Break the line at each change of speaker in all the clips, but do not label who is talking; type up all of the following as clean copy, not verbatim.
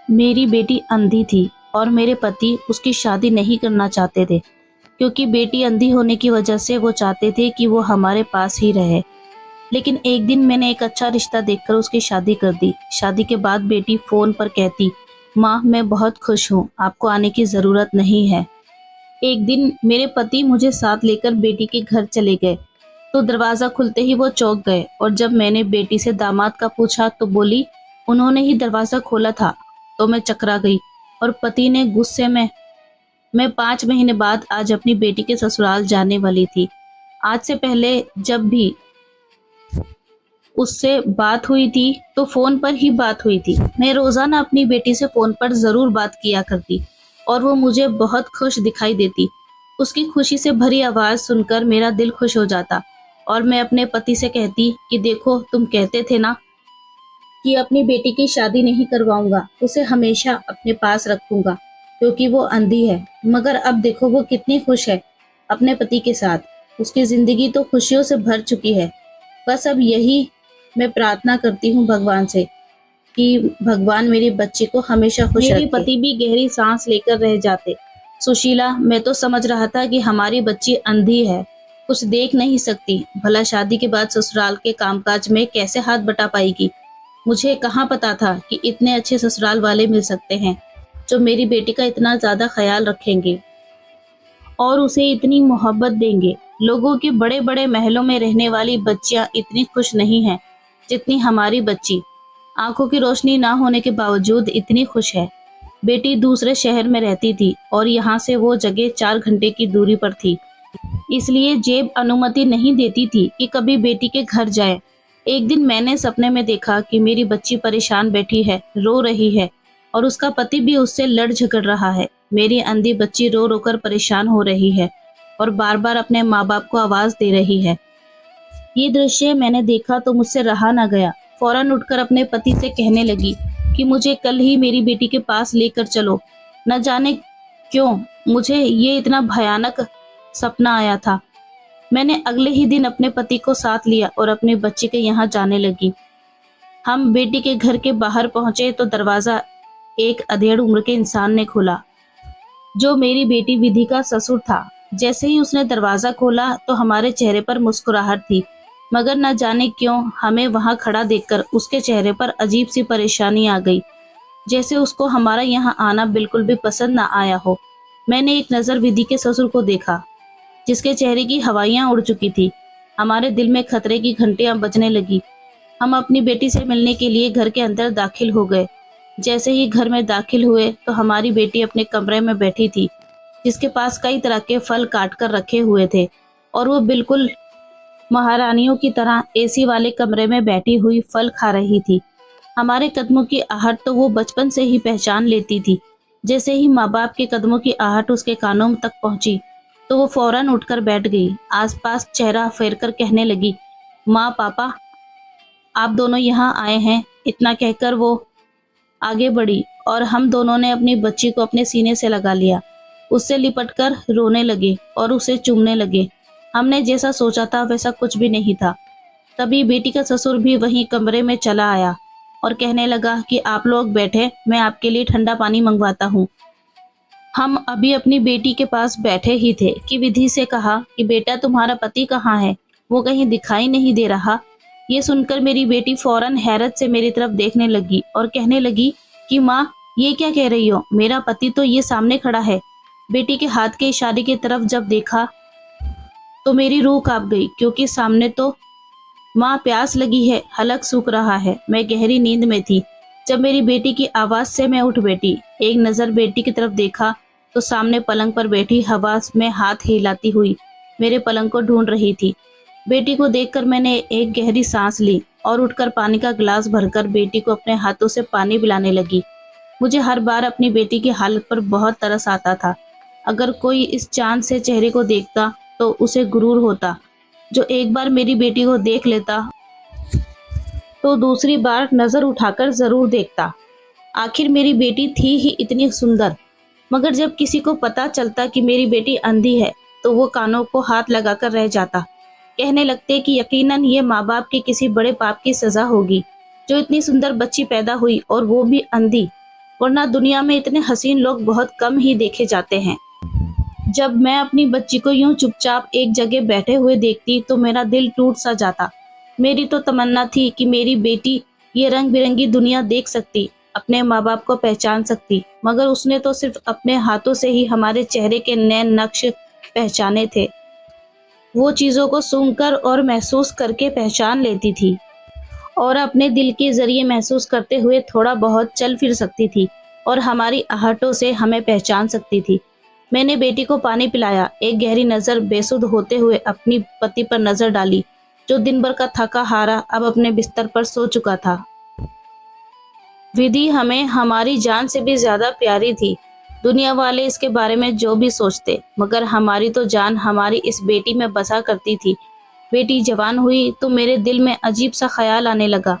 मेरी बेटी अंधी थी और मेरे पति उसकी शादी नहीं करना चाहते थे, क्योंकि बेटी अंधी होने की वजह से वो चाहते थे कि वो हमारे पास ही रहे। लेकिन एक दिन मैंने एक अच्छा रिश्ता देखकर उसकी शादी कर दी। शादी के बाद बेटी फ़ोन पर कहती, माँ मैं बहुत खुश हूँ, आपको आने की ज़रूरत नहीं है। एक दिन मेरे पति मुझे साथ लेकर बेटी के घर चले गए, तो दरवाज़ा खुलते ही वो चौंक गए और जब मैंने बेटी से दामाद का पूछा तो बोली, उन्होंने ही दरवाज़ा खोला था। तो मैं चकरा गई और पति ने गुस्से में मैं 5 महीने बाद आज अपनी बेटी के ससुराल जाने वाली थी। आज से पहले जब भी उससे बात हुई थी तो फ़ोन पर ही बात हुई थी। मैं रोज़ाना अपनी बेटी से फ़ोन पर ज़रूर बात किया करती और वो मुझे बहुत खुश दिखाई देती। उसकी खुशी से भरी आवाज़ सुनकर मेरा दिल खुश हो जाता और मैं अपने पति से कहती कि देखो तुम कहते थे ना कि अपनी बेटी की शादी नहीं करवाऊंगा, उसे हमेशा अपने पास रखूंगा क्योंकि वो अंधी है। मगर अब देखो वो कितनी खुश है अपने पति के साथ। उसकी ज़िंदगी तो खुशियों से भर चुकी है। बस अब यही मैं प्रार्थना करती हूँ भगवान से कि भगवान मेरी बच्ची को हमेशा खुश रखे। मेरे पति भी गहरी सांस लेकर रह जाते। सुशीला, मैं तो समझ रहा था कि हमारी बच्ची अंधी है, कुछ देख नहीं सकती। भला शादी के बाद ससुराल के कामकाज में कैसे हाथ बटा पाएगी। मुझे कहाँ पता था कि इतने अच्छे ससुराल वाले मिल सकते हैं जो मेरी बेटी का इतना ज़्यादा ख्याल रखेंगे और उसे इतनी मोहब्बत देंगे। लोगों के बड़े बड़े महलों में रहने वाली बच्चियां इतनी खुश नहीं हैं जितनी हमारी बच्ची। आंखों की रोशनी ना होने के बावजूद इतनी खुश है। बेटी दूसरे शहर में रहती थी और यहाँ से वो जगह 4 घंटे की दूरी पर थी, इसलिए जेब अनुमति नहीं देती थी कि कभी बेटी के घर जाए। एक दिन मैंने सपने में देखा कि मेरी बच्ची परेशान बैठी है, रो रही है और उसका पति भी उससे लड़ झगड़ रहा है। मेरी अंधी बच्ची रो रो कर परेशान हो रही है और बार बार अपने माँ बाप को आवाज दे रही है। ये दृश्य मैंने देखा तो मुझसे रहा ना गया। फौरन उठकर अपने पति से कहने लगी कि मुझे कल ही मेरी बेटी के पास लेकर चलो। न जाने क्यों मुझे ये इतना भयानक सपना आया था। मैंने अगले ही दिन अपने पति को साथ लिया और अपने बच्चे के यहाँ जाने लगी। हम बेटी के घर के बाहर पहुंचे तो दरवाजा एक अधेड़ उम्र के इंसान ने खोला, जो मेरी बेटी विधि का ससुर था। जैसे ही उसने दरवाजा खोला तो हमारे चेहरे पर मुस्कुराहट थी, मगर न जाने क्यों हमें वहां खड़ा देखकर उसके चेहरे पर अजीब सी परेशानी आ गई, जैसे उसको हमारा यहाँ आना बिल्कुल भी पसंद ना आया हो। मैंने एक नज़र विधि के ससुर को देखा, जिसके चेहरे की हवाइयाँ उड़ चुकी थी। हमारे दिल में खतरे की घंटियां बजने लगी। हम अपनी बेटी से मिलने के लिए घर के अंदर दाखिल हो गए। जैसे ही घर में दाखिल हुए तो हमारी बेटी अपने कमरे में बैठी थी, जिसके पास कई तरह के फल काट कर रखे हुए थे और वो बिल्कुल महारानियों की तरह एसी वाले कमरे में बैठी हुई फल खा रही थी। हमारे कदमों की आहट तो वो बचपन से ही पहचान लेती थी। जैसे ही माँ बाप के कदमों की आहट उसके कानों तक पहुंची तो वो फौरन उठकर बैठ गई। आसपास चेहरा फेर कर कहने लगी, माँ पापा आप दोनों यहाँ आए हैं। इतना कहकर वो आगे बढ़ी और हम दोनों ने अपनी बच्ची को अपने सीने से लगा लिया। उससे लिपटकर रोने लगे और उसे चूमने लगे। हमने जैसा सोचा था वैसा कुछ भी नहीं था। तभी बेटी का ससुर भी वहीं कमरे में चला आया और कहने लगा कि आप लोग बैठे, मैं आपके लिए ठंडा पानी मंगवाता हूँ। हम अभी अपनी बेटी के पास बैठे ही थे कि विधि से कहा कि बेटा तुम्हारा पति कहाँ है, वो कहीं दिखाई नहीं दे रहा। ये सुनकर मेरी बेटी फौरन हैरत से मेरी तरफ देखने लगी और कहने लगी कि माँ ये क्या कह रही हो, मेरा पति तो ये सामने खड़ा है। बेटी के हाथ के इशारे की तरफ जब देखा तो मेरी रूह कांप गई, क्योंकि सामने तो माँ प्यास लगी है, हलक सूख रहा है। मैं गहरी नींद में थी जब मेरी बेटी की आवाज़ से मैं उठ बैठी। एक नज़र बेटी की तरफ देखा तो सामने पलंग पर बैठी हवा में हाथ हिलाती हुई मेरे पलंग को ढूंढ रही थी। बेटी को देखकर मैंने एक गहरी सांस ली और उठकर पानी का गिलास भरकर बेटी को अपने हाथों से पानी पिलाने लगी। मुझे हर बार अपनी बेटी की हालत पर बहुत तरस आता था। अगर कोई इस चांद से चेहरे को देखता तो उसे गुरूर होता। जो एक बार मेरी बेटी को देख लेता तो दूसरी बार नजर उठाकर जरूर देखता। आखिर मेरी बेटी थी ही इतनी सुंदर। मगर जब किसी को पता चलता कि मेरी बेटी अंधी है तो वो कानों को हाथ लगाकर रह जाता। कहने लगते कि यकीनन ये माँ बाप के किसी बड़े पाप की सजा होगी, जो इतनी सुंदर बच्ची पैदा हुई और वो भी अंधी। वरना दुनिया में इतने हसीन लोग बहुत कम ही देखे जाते हैं। जब मैं अपनी बच्ची को यूं चुपचाप एक जगह बैठे हुए देखती तो मेरा दिल टूट सा जाता। मेरी तो तमन्ना थी कि मेरी बेटी ये रंग बिरंगी दुनिया देख सकती, अपने माँ बाप को पहचान सकती, मगर उसने तो सिर्फ अपने हाथों से ही हमारे चेहरे के नए नक्श पहचाने थे। वो चीज़ों को सूंघकर और महसूस करके पहचान लेती थी और अपने दिल के ज़रिए महसूस करते हुए थोड़ा बहुत चल फिर सकती थी और हमारी आहटों से हमें पहचान सकती थी। मैंने बेटी को पानी पिलाया, एक गहरी नज़र बेसुध होते हुए अपनी पति पर नज़र डाली, जो दिन भर का थका हारा अब अपने बिस्तर पर सो चुका था। विधि हमें हमारी जान से भी ज़्यादा प्यारी थी। दुनिया वाले इसके बारे में जो भी सोचते, मगर हमारी तो जान हमारी इस बेटी में बसा करती थी। बेटी जवान हुई तो मेरे दिल में अजीब सा ख्याल आने लगा।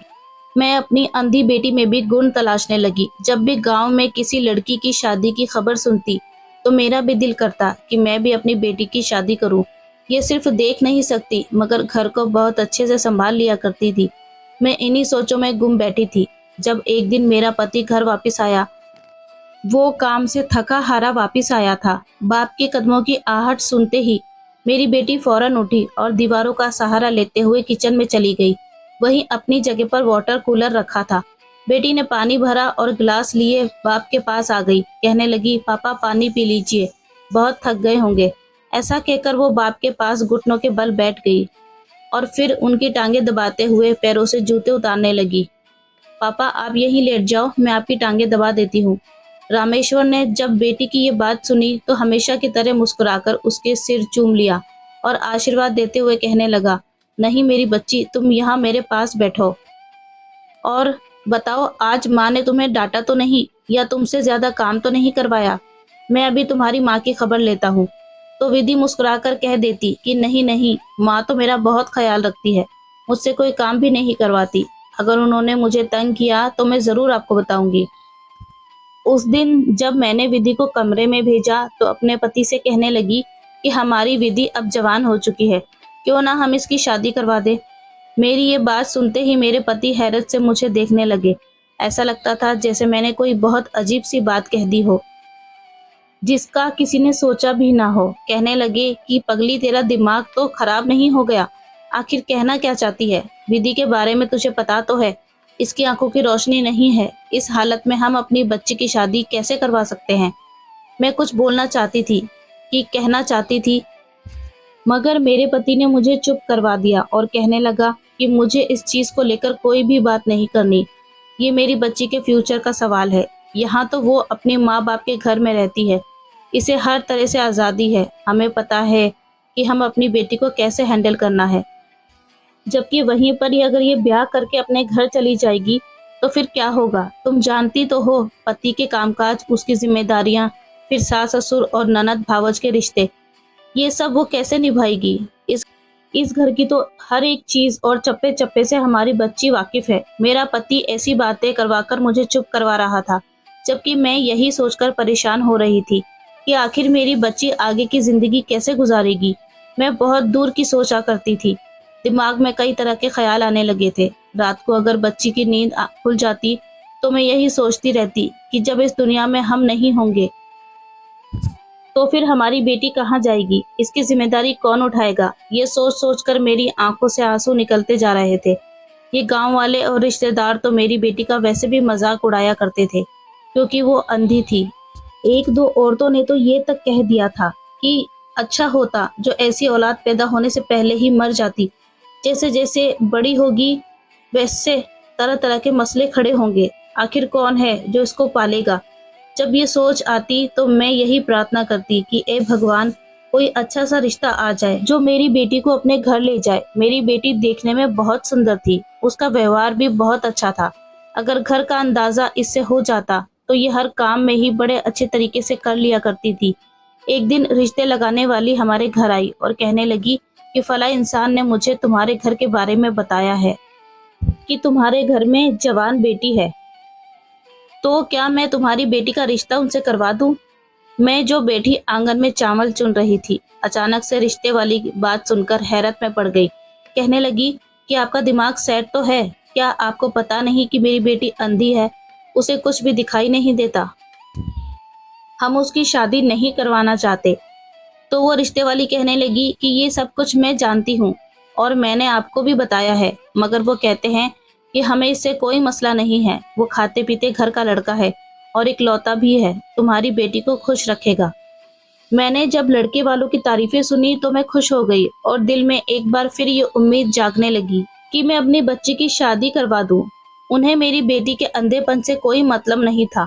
मैं अपनी अंधी बेटी में भी गुण तलाशने लगी। जब भी गांव में किसी लड़की की शादी की खबर सुनती तो मेरा भी दिल करता कि मैं भी अपनी बेटी की शादी करूं। ये सिर्फ देख नहीं सकती मगर घर को बहुत अच्छे से संभाल लिया करती थी। मैं इन्हीं सोचों में गुम बैठी थी जब एक दिन मेरा पति घर वापस आया। वो काम से थका हारा वापस आया था। बाप के कदमों की आहट सुनते ही मेरी बेटी फौरन उठी और दीवारों का सहारा लेते हुए किचन में चली गई। वहीं अपनी जगह पर वाटर कूलर रखा था। बेटी ने पानी भरा और गिलास लिए बाप के पास आ गई। कहने लगी, पापा पानी पी लीजिए, बहुत थक गए होंगे। ऐसा कहकर वो बाप के पास घुटनों के बल बैठ गई और फिर उनकी टांगें दबाते हुए पैरों से जूते उतारने लगी। पापा आप यहीं लेट जाओ, मैं आपकी टांगें दबा देती हूँ। रामेश्वर ने जब बेटी की ये बात सुनी तो हमेशा की तरह मुस्कुराकर उसके सिर चूम लिया और आशीर्वाद देते हुए कहने लगा, नहीं मेरी बच्ची, तुम यहाँ मेरे पास बैठो और बताओ आज माँ ने तुम्हें डांटा तो नहीं या तुमसे ज्यादा काम तो नहीं करवाया। मैं अभी तुम्हारी माँ की खबर लेता हूँ। तो विधि मुस्कुराकर कह देती कि नहीं नहीं, माँ तो मेरा बहुत ख्याल रखती है, मुझसे कोई काम भी नहीं करवाती। अगर उन्होंने मुझे तंग किया तो मैं जरूर आपको बताऊंगी। उस दिन जब मैंने विधि को कमरे में भेजा तो अपने पति से कहने लगी कि हमारी विधि अब जवान हो चुकी है, क्यों ना हम इसकी शादी करवा दे। मेरी ये बात सुनते ही मेरे पति हैरत से मुझे देखने लगे। ऐसा लगता था जैसे मैंने कोई बहुत अजीब सी बात कह दी हो जिसका किसी ने सोचा भी ना हो। कहने लगे कि पगली, तेरा दिमाग तो खराब नहीं हो गया, आखिर कहना क्या चाहती है। विधि के बारे में तुझे पता तो है, इसकी आंखों की रोशनी नहीं है। इस हालत में हम अपनी बच्ची की शादी कैसे करवा सकते हैं। मैं कुछ बोलना चाहती थी कि कहना चाहती थी, मगर मेरे पति ने मुझे चुप करवा दिया और कहने लगा कि मुझे इस चीज को लेकर कोई भी बात नहीं करनी। ये मेरी बच्ची के फ्यूचर का सवाल है। यहाँ तो वो अपने माँ बाप के घर में रहती है, इसे हर तरह से आज़ादी है। हमें पता है कि हम अपनी बेटी को कैसे हैंडल करना है, जबकि वहीं पर ही अगर ये ब्याह करके अपने घर चली जाएगी तो फिर क्या होगा। तुम जानती तो हो, पति के कामकाज, उसकी जिम्मेदारियां, फिर सास ससुर और ननद भावज के रिश्ते, ये सब वो कैसे निभाएगी। इस घर की तो हर एक चीज और चप्पे चप्पे से हमारी बच्ची वाकिफ है। मेरा पति ऐसी बातें करवाकर मुझे चुप करवा रहा था, जबकि मैं यही सोचकर परेशान हो रही थी कि आखिर मेरी बच्ची आगे की जिंदगी कैसे गुजारेगी। मैं बहुत दूर की सोचा करती थी। दिमाग में कई तरह के ख्याल आने लगे थे। रात को अगर बच्ची की नींद खुल जाती तो मैं यही सोचती रहती कि जब इस दुनिया में हम नहीं होंगे तो फिर हमारी बेटी कहाँ जाएगी, इसकी जिम्मेदारी कौन उठाएगा। ये सोच सोच कर मेरी आंखों से आंसू निकलते जा रहे थे। ये गांव वाले और रिश्तेदार तो मेरी बेटी का वैसे भी मजाक उड़ाया करते थे क्योंकि वो अंधी थी। एक दो औरतों ने तो ये तक कह दिया था कि अच्छा होता जो ऐसी औलाद पैदा होने से पहले ही मर जाती। जैसे जैसे बड़ी होगी वैसे तरह तरह के मसले खड़े होंगे। आखिर कौन है जो इसको पालेगा। जब ये सोच आती तो मैं यही प्रार्थना करती कि ए भगवान, कोई अच्छा सा रिश्ता आ जाए जो मेरी बेटी को अपने घर ले जाए। मेरी बेटी देखने में बहुत सुंदर थी, उसका व्यवहार भी बहुत अच्छा था। अगर घर का अंदाजा इससे हो जाता तो ये हर काम में ही बड़े अच्छे तरीके से कर लिया करती थी। एक दिन रिश्ते लगाने वाली हमारे घर आई और कहने लगी कि फला इंसान ने मुझे तुम्हारे घर के बारे में बताया है कि तुम्हारे घर में जवान बेटी है, तो क्या मैं तुम्हारी बेटी का रिश्ता उनसे करवा दूं। मैं जो बैठी आंगन में चावल चुन रही थी, अचानक से रिश्ते वाली बात सुनकर हैरत में पड़ गई। कहने लगी कि आपका दिमाग सेट तो है, क्या आपको पता नहीं कि मेरी बेटी अंधी है। उसे कुछ भी दिखाई नहीं देता। हम उसकी शादी नहीं करवाना चाहते। तो वो रिश्ते वाली कहने लगी कि ये सब कुछ मैं जानती हूँ और मैंने आपको भी बताया है, मगर वो कहते हैं कि हमें इससे कोई मसला नहीं है। वो खाते पीते घर का लड़का है और इकलौता भी है, तुम्हारी बेटी को खुश रखेगा। मैंने जब लड़के वालों की तारीफें सुनी तो मैं खुश हो गई और दिल में एक बार फिर ये उम्मीद जागने लगी कि मैं अपनी बच्ची की शादी करवा दूं। उन्हें मेरी बेटी के अंधेपन से कोई मतलब नहीं था।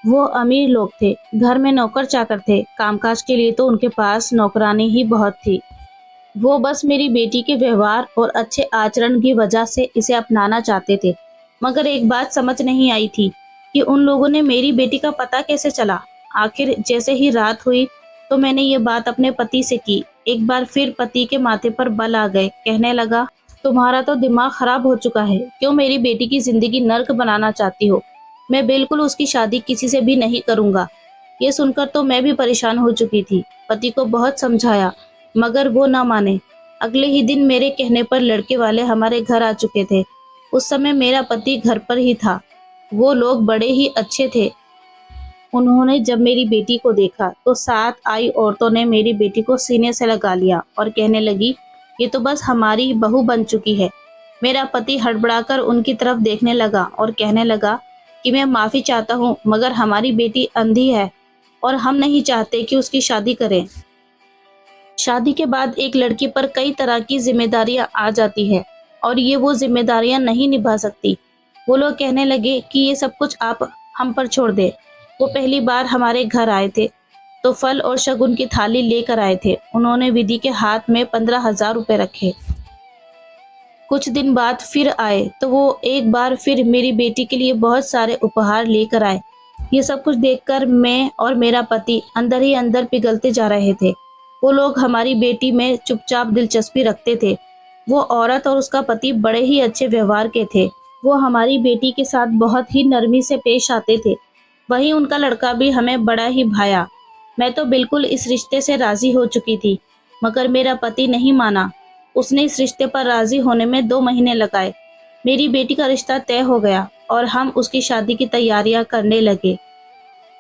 वो अमीर लोग थे, घर में नौकर चाकर थे, कामकाज के लिए तो उनके पास नौकरानी ही बहुत थी। वो बस मेरी बेटी के व्यवहार और अच्छे आचरण की वजह से इसे अपनाना चाहते थे। मगर एक बात समझ नहीं आई थी कि उन लोगों ने मेरी बेटी का पता कैसे चला। आखिर जैसे ही रात हुई तो मैंने ये बात अपने पति से की। एक बार फिर पति के माथे पर बल आ गए। कहने लगा, तुम्हारा तो दिमाग खराब हो चुका है, क्यों मेरी बेटी की जिंदगी नर्क बनाना चाहती हो। मैं बिल्कुल उसकी शादी किसी से भी नहीं करूंगा। ये सुनकर तो मैं भी परेशान हो चुकी थी। पति को बहुत समझाया मगर वो ना माने। अगले ही दिन मेरे कहने पर लड़के वाले हमारे घर आ चुके थे। उस समय मेरा पति घर पर ही था। वो लोग बड़े ही अच्छे थे। उन्होंने जब मेरी बेटी को देखा तो साथ आई औरतों ने मेरी बेटी को सीने से लगा लिया और कहने लगी, ये तो बस हमारी बहू बन चुकी है। मेरा पति हड़बड़ाकर उनकी तरफ देखने लगा और कहने लगा कि मैं माफ़ी चाहता हूँ, मगर हमारी बेटी अंधी है और हम नहीं चाहते कि उसकी शादी करें। शादी के बाद एक लड़की पर कई तरह की जिम्मेदारियां आ जाती है और ये वो जिम्मेदारियां नहीं निभा सकती। वो लोग कहने लगे कि ये सब कुछ आप हम पर छोड़ दे। वो पहली बार हमारे घर आए थे तो फल और शगुन की थाली लेकर आए थे। उन्होंने विधि के हाथ में 15,000 रुपए रखे। कुछ दिन बाद फिर आए तो वो एक बार फिर मेरी बेटी के लिए बहुत सारे उपहार लेकर आए। ये सब कुछ देखकर मैं और मेरा पति अंदर ही अंदर पिघलते जा रहे थे। वो लोग हमारी बेटी में चुपचाप दिलचस्पी रखते थे। वो औरत और उसका पति बड़े ही अच्छे व्यवहार के थे। वो हमारी बेटी के साथ बहुत ही नरमी से पेश आते थे। वहीं उनका लड़का भी हमें बड़ा ही भाया। मैं तो बिल्कुल इस रिश्ते से राजी हो चुकी थी, मगर मेरा पति नहीं माना। उसने इस रिश्ते पर राजी होने में 2 महीने लगाए। मेरी बेटी का रिश्ता तय हो गया और हम उसकी शादी की तैयारियां करने लगे।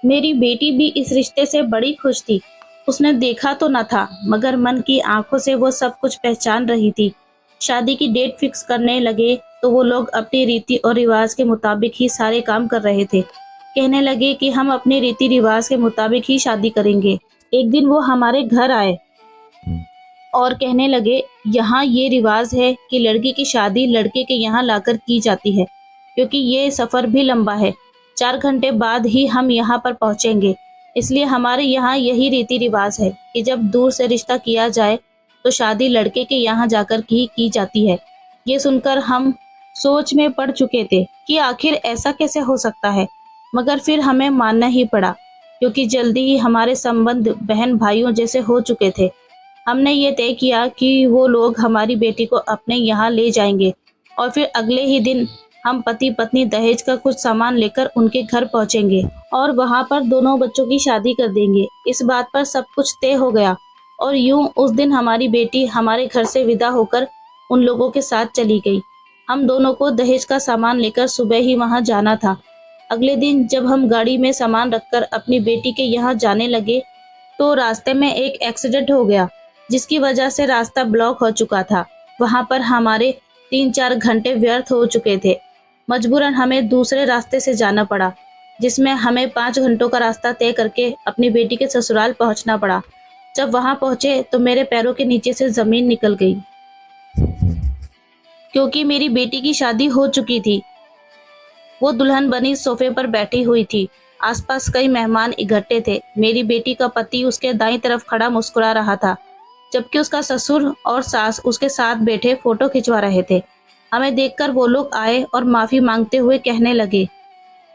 मेरी बेटी भी इस रिश्ते से बड़ी खुश थी। उसने देखा तो न था, मगर मन की आंखों से वो सब कुछ पहचान रही थी। शादी की डेट फिक्स करने लगे तो वो लोग अपनी रीति और रिवाज के मुताबिक ही सारे काम कर रहे थे। कहने लगे कि हम अपने रीति रिवाज के मुताबिक ही शादी करेंगे। एक दिन वो हमारे घर आए और कहने लगे, यहाँ ये रिवाज है कि लड़की की शादी लड़के के यहाँ लाकर की जाती है, क्योंकि ये सफ़र भी लंबा है। 4 घंटे बाद ही हम यहाँ पर पहुँचेंगे। इसलिए हमारे यहाँ यही रीति रिवाज है कि जब दूर से रिश्ता किया जाए तो शादी लड़के के यहाँ जाकर ही की जाती है। ये सुनकर हम सोच में पड़ चुके थे कि आखिर ऐसा कैसे हो सकता है, मगर फिर हमें मानना ही पड़ा, क्योंकि जल्दी ही हमारे संबंध बहन भाइयों जैसे हो चुके थे। हमने ये तय किया कि वो लोग हमारी बेटी को अपने यहाँ ले जाएंगे और फिर अगले ही दिन हम पति पत्नी दहेज का कुछ सामान लेकर उनके घर पहुँचेंगे और वहाँ पर दोनों बच्चों की शादी कर देंगे। इस बात पर सब कुछ तय हो गया और यूं उस दिन हमारी बेटी हमारे घर से विदा होकर उन लोगों के साथ चली गई। हम दोनों को दहेज का सामान लेकर सुबह ही वहाँ जाना था। अगले दिन जब हम गाड़ी में सामान रखकर अपनी बेटी के यहाँ जाने लगे तो रास्ते में एक एक्सीडेंट हो गया, जिसकी वजह से रास्ता ब्लॉक हो चुका था। वहाँ पर हमारे 3-4 घंटे व्यर्थ हो चुके थे। मजबूरन हमें दूसरे रास्ते से जाना पड़ा, जिसमें हमें 5 घंटों का रास्ता तय करके अपनी बेटी के ससुराल पहुँचना पड़ा। जब वहाँ पहुँचे तो मेरे पैरों के नीचे से ज़मीन निकल गई, क्योंकि मेरी बेटी की शादी हो चुकी थी। वो दुल्हन बनी सोफे पर बैठी हुई थी। आसपास कई मेहमान इकट्ठे थे। मेरी बेटी का पति उसके दाईं तरफ खड़ा मुस्कुरा रहा था, जबकि उसका ससुर और सास उसके साथ बैठे फोटो खिंचवा रहे थे। हमें देखकर वो लोग आए और माफ़ी मांगते हुए कहने लगे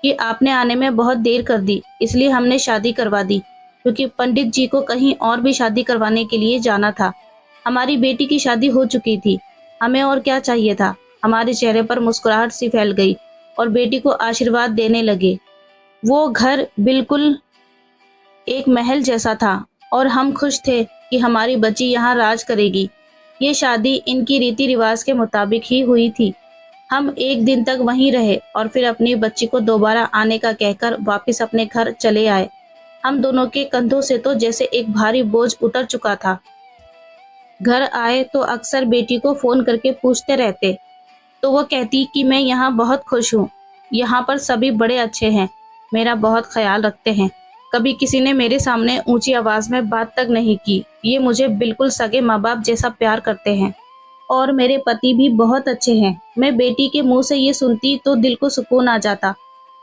कि आपने आने में बहुत देर कर दी, इसलिए हमने शादी करवा दी, क्योंकि पंडित जी को कहीं और भी शादी करवाने के लिए जाना था। हमारी बेटी की शादी हो चुकी थी, हमें और क्या चाहिए था। हमारे चेहरे पर मुस्कुराहट सी फैल गई और बेटी को आशीर्वाद देने लगे। वो घर बिल्कुल एक महल जैसा था और हम खुश थे कि हमारी बच्ची यहाँ राज करेगी। ये शादी इनकी रीति रिवाज के मुताबिक ही हुई थी। हम एक दिन तक वहीं रहे और फिर अपनी बच्ची को दोबारा आने का कहकर वापस अपने घर चले आए। हम दोनों के कंधों से तो जैसे एक भारी बोझ उतर चुका था। घर आए तो अक्सर बेटी को फोन करके पूछते रहते, तो वो कहती कि मैं यहाँ बहुत खुश हूँ। यहाँ पर सभी बड़े अच्छे हैं, मेरा बहुत ख्याल रखते हैं। कभी किसी ने मेरे सामने ऊंची आवाज में बात तक नहीं की। ये मुझे बिल्कुल सगे माँ बाप जैसा प्यार करते हैं और मेरे पति भी बहुत अच्छे हैं। मैं बेटी के मुंह से ये सुनती तो दिल को सुकून आ जाता।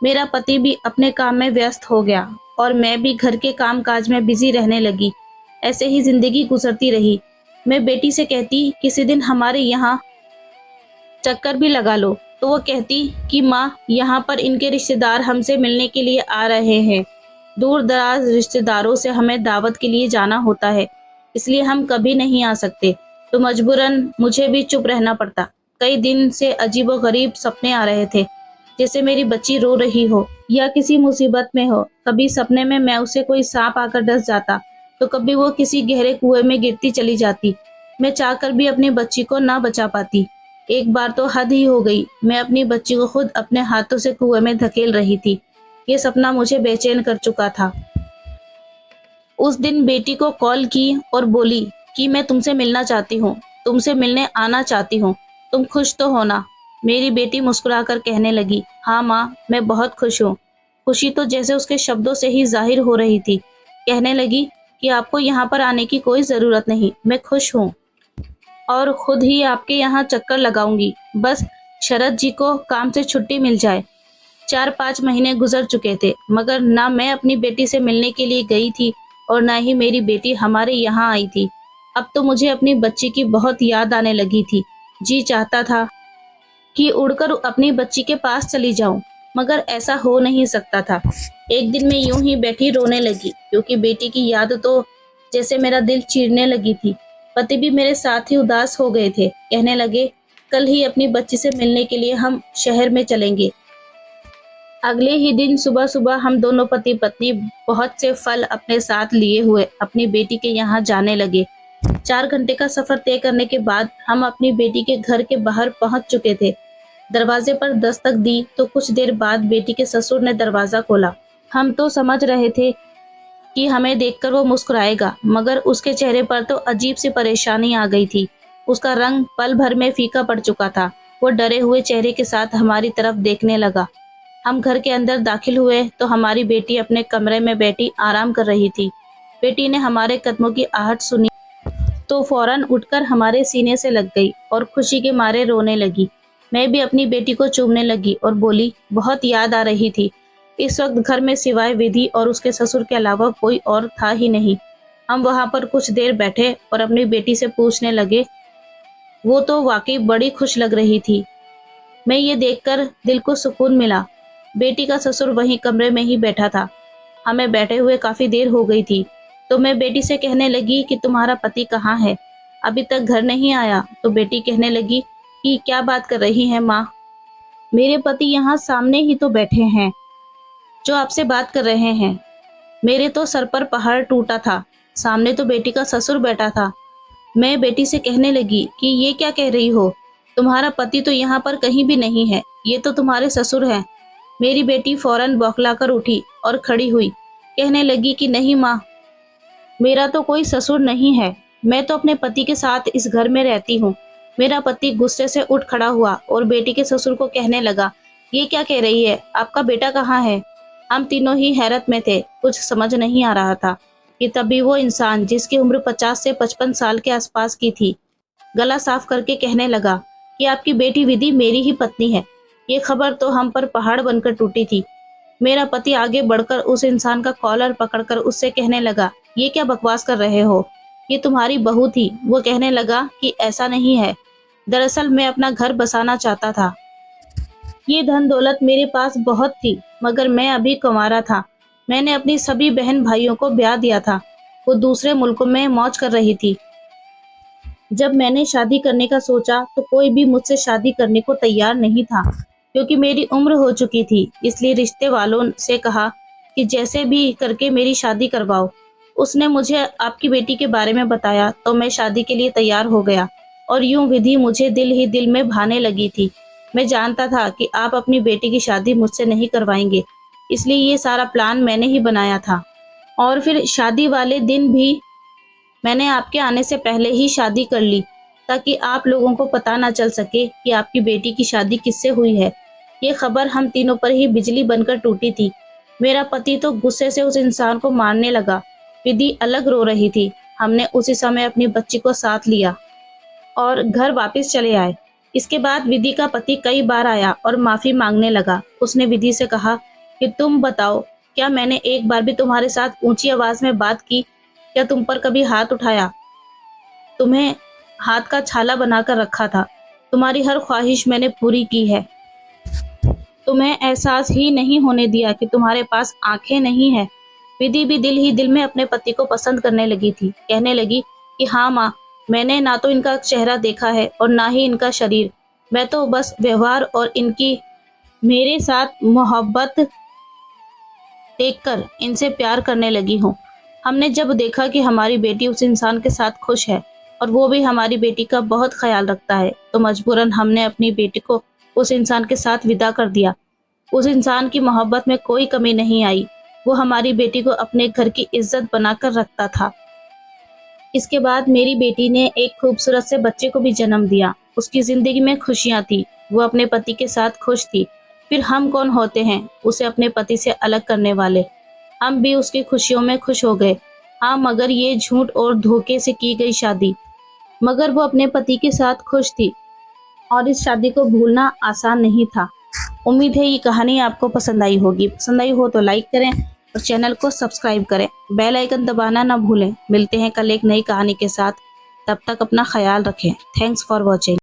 मेरा पति भी अपने काम में व्यस्त हो गया और मैं भी घर के काम काज में बिजी रहने लगी। ऐसे ही जिंदगी गुजरती रही। मैं बेटी से कहती किसी दिन हमारे यहाँ चक्कर भी लगा लो, तो वो कहती कि माँ यहाँ पर इनके रिश्तेदार हमसे मिलने के लिए आ रहे हैं। दूर दराज रिश्तेदारों से हमें दावत के लिए जाना होता है, इसलिए हम कभी नहीं आ सकते, तो मजबूरन मुझे भी चुप रहना पड़ता। कई दिन से अजीबोगरीब सपने आ रहे थे, जैसे मेरी बच्ची रो रही हो या किसी मुसीबत में हो। कभी सपने में मैं उसे कोई सांप आकर डस जाता, तो कभी वो किसी गहरे कुएं में गिरती चली जाती। मैं चाहकर भी अपनी बच्ची को ना बचा पाती। एक बार तो हद ही हो गई, मैं अपनी बच्ची को खुद अपने हाथों से कुएं में धकेल रही थी। ये सपना मुझे बेचैन कर चुका था। उस दिन बेटी को कॉल की और बोली कि मैं तुमसे मिलना चाहती हूँ, तुमसे मिलने आना चाहती हूँ, तुम खुश तो हो ना। मेरी बेटी मुस्कुराकर कहने लगी, हाँ माँ, मैं बहुत खुश हूँ। खुशी तो जैसे उसके शब्दों से ही जाहिर हो रही थी। कहने लगी कि आपको यहाँ पर आने की कोई ज़रूरत नहीं, मैं खुश हूँ और खुद ही आपके यहाँ चक्कर लगाऊंगी। बस शरद जी को काम से छुट्टी मिल जाए। 4-5 महीने गुजर चुके थे, मगर ना मैं अपनी बेटी से मिलने के लिए गई थी और ना ही मेरी बेटी हमारे यहाँ आई थी। अब तो मुझे अपनी बच्ची की बहुत याद आने लगी थी। जी चाहता था कि उड़कर अपनी बच्ची के पास चली जाऊं, मगर ऐसा हो नहीं सकता था। एक दिन मैं यूं ही बैठी रोने लगी, क्योंकि बेटी की याद तो जैसे मेरा दिल चीरने लगी थी। पति भी मेरे साथ ही उदास हो गए थे। कहने लगे, कल ही अपनी बच्ची से मिलने के लिए हम शहर में चलेंगे। अगले ही दिन सुबह सुबह हम दोनों पति पत्नी बहुत से फल अपने साथ लिए हुए अपनी बेटी के यहाँ जाने लगे। 4 घंटे का सफर तय करने के बाद हम अपनी बेटी के घर के बाहर पहुंच चुके थे। दरवाजे पर दस्तक दी तो कुछ देर बाद बेटी के ससुर ने दरवाजा खोला। हम तो समझ रहे थे कि हमें देखकर वो मुस्कुराएगा, मगर उसके चेहरे पर तो अजीब सी परेशानी आ गई थी। उसका रंग पल भर में फीका पड़ चुका था। वो डरे हुए चेहरे के साथ हमारी तरफ देखने लगा। हम घर के अंदर दाखिल हुए तो हमारी बेटी अपने कमरे में बैठी आराम कर रही थी। बेटी ने हमारे कदमों की आहट सुनी तो फौरन उठकर हमारे सीने से लग गई और खुशी के मारे रोने लगी। मैं भी अपनी बेटी को चूमने लगी और बोली, बहुत याद आ रही थी। इस वक्त घर में सिवाय विधि और उसके ससुर के अलावा कोई और था ही नहीं। हम वहां पर कुछ देर बैठे और अपनी बेटी से पूछने लगे। वो तो वाकई बड़ी खुश लग रही थी। मैं ये देखकर दिल को सुकून मिला। बेटी का ससुर वहीं कमरे में ही बैठा था। हमें बैठे हुए काफी देर हो गई थी, तो मैं बेटी से कहने लगी कि तुम्हारा पति कहाँ है, अभी तक घर नहीं आया। तो बेटी कहने लगी कि क्या बात कर रही है माँ, मेरे पति यहाँ सामने ही तो बैठे हैं, जो आपसे बात कर रहे हैं। मेरे तो सर पर पहाड़ टूटा था। सामने तो बेटी का ससुर बैठा था। मैं बेटी से कहने लगी कि ये क्या कह रही हो, तुम्हारा पति तो यहाँ पर कहीं भी नहीं है, ये तो तुम्हारे ससुर हैं। मेरी बेटी फौरन बौखलाकर उठी और खड़ी हुई। कहने लगी कि नहीं माँ, मेरा तो कोई ससुर नहीं है, मैं तो अपने पति के साथ इस घर में रहती हूँ। मेरा पति गुस्से से उठ खड़ा हुआ और बेटी के ससुर को कहने लगा, ये क्या कह रही है, आपका बेटा कहाँ है। हम तीनों ही हैरत में थे, कुछ समझ नहीं आ रहा था कि तभी वो इंसान जिसकी उम्र 50 से 55 साल के आसपास की थी, गला साफ करके कहने लगा कि आपकी बेटी विधि मेरी ही पत्नी है। ये खबर तो हम पर पहाड़ बनकर टूटी थी। मेरा पति आगे बढ़कर उस इंसान का कॉलर पकड़कर उससे कहने लगा, ये क्या बकवास कर रहे हो, ये तुम्हारी बहू थी। वो कहने लगा कि ऐसा नहीं है, दरअसल मैं अपना घर बसाना चाहता था। ये धन दौलत मेरे पास बहुत थी, मगर मैं अभी कुंवारा था। मैंने अपनी सभी बहन भाइयों को ब्याह दिया था। वो दूसरे मुल्कों में मौज कर रही थी। जब मैंने शादी करने का सोचा तो कोई भी मुझसे शादी करने को तैयार नहीं था, क्योंकि मेरी उम्र हो चुकी थी। इसलिए रिश्ते वालों से कहा कि जैसे भी करके मेरी शादी करवाओ। उसने मुझे आपकी बेटी के बारे में बताया तो मैं शादी के लिए तैयार हो गया और यूं विधि मुझे दिल ही दिल में भाने लगी थी। मैं जानता था कि आप अपनी बेटी की शादी मुझसे नहीं करवाएंगे, इसलिए ये सारा प्लान मैंने ही बनाया था। और फिर शादी वाले दिन भी मैंने आपके आने से पहले ही शादी कर ली, ताकि आप लोगों को पता ना चल सके कि आपकी बेटी की शादी किससे हुई है। ये खबर हम तीनों पर ही बिजली बनकर टूटी थी। मेरा पति तो गुस्से से उस इंसान को मारने लगा। विधि अलग रो रही थी। हमने उसी समय अपनी बच्ची को साथ लिया और घर वापस चले आए। इसके बाद विधि का पति कई बार आया और माफी मांगने लगा। उसने विधि से कहा कि तुम बताओ, क्या मैंने एक बार भी तुम्हारे साथ ऊंची आवाज में बात की? क्या तुम पर कभी हाथ उठाया? तुम्हें हाथ का छाला बनाकर रखा था। तुम्हारी हर ख्वाहिश मैंने पूरी की है। तुम्हें एहसास ही नहीं होने दिया कि तुम्हारे पास आंखें नहीं है। विधि भी दिल ही दिल में अपने पति को पसंद करने लगी थी। कहने लगी कि हाँ माँ, मैंने ना तो इनका चेहरा देखा है और ना ही इनका शरीर। मैं तो बस व्यवहार और इनकी मेरे साथ मोहब्बत देखकर इनसे प्यार करने लगी हूँ। हमने जब देखा कि हमारी बेटी उस इंसान के साथ खुश है और वो भी हमारी बेटी का बहुत ख्याल रखता है, तो मजबूरन हमने अपनी बेटी को उस इंसान के साथ विदा कर दिया। उस इंसान की मोहब्बत में कोई कमी नहीं आई। वो हमारी बेटी को अपने घर की इज्जत बनाकर रखता था। इसके बाद मेरी बेटी ने एक खूबसूरत से बच्चे को भी जन्म दिया। उसकी जिंदगी में खुशियां थी। वो अपने पति के साथ खुश थी। फिर हम कौन होते हैं उसे अपने पति से अलग करने वाले? हम भी उसकी खुशियों में खुश हो गए। हाँ, मगर ये झूठ और धोखे से की गई शादी। मगर वो अपने पति के साथ खुश थी और इस शादी को भूलना आसान नहीं था। उम्मीद है ये कहानी आपको पसंद आई होगी। पसंद आई हो तो लाइक करें और चैनल को सब्सक्राइब करें। बेल आइकन दबाना ना भूलें। मिलते हैं कल एक नई कहानी के साथ। तब तक अपना ख्याल रखें। Thanks for watching.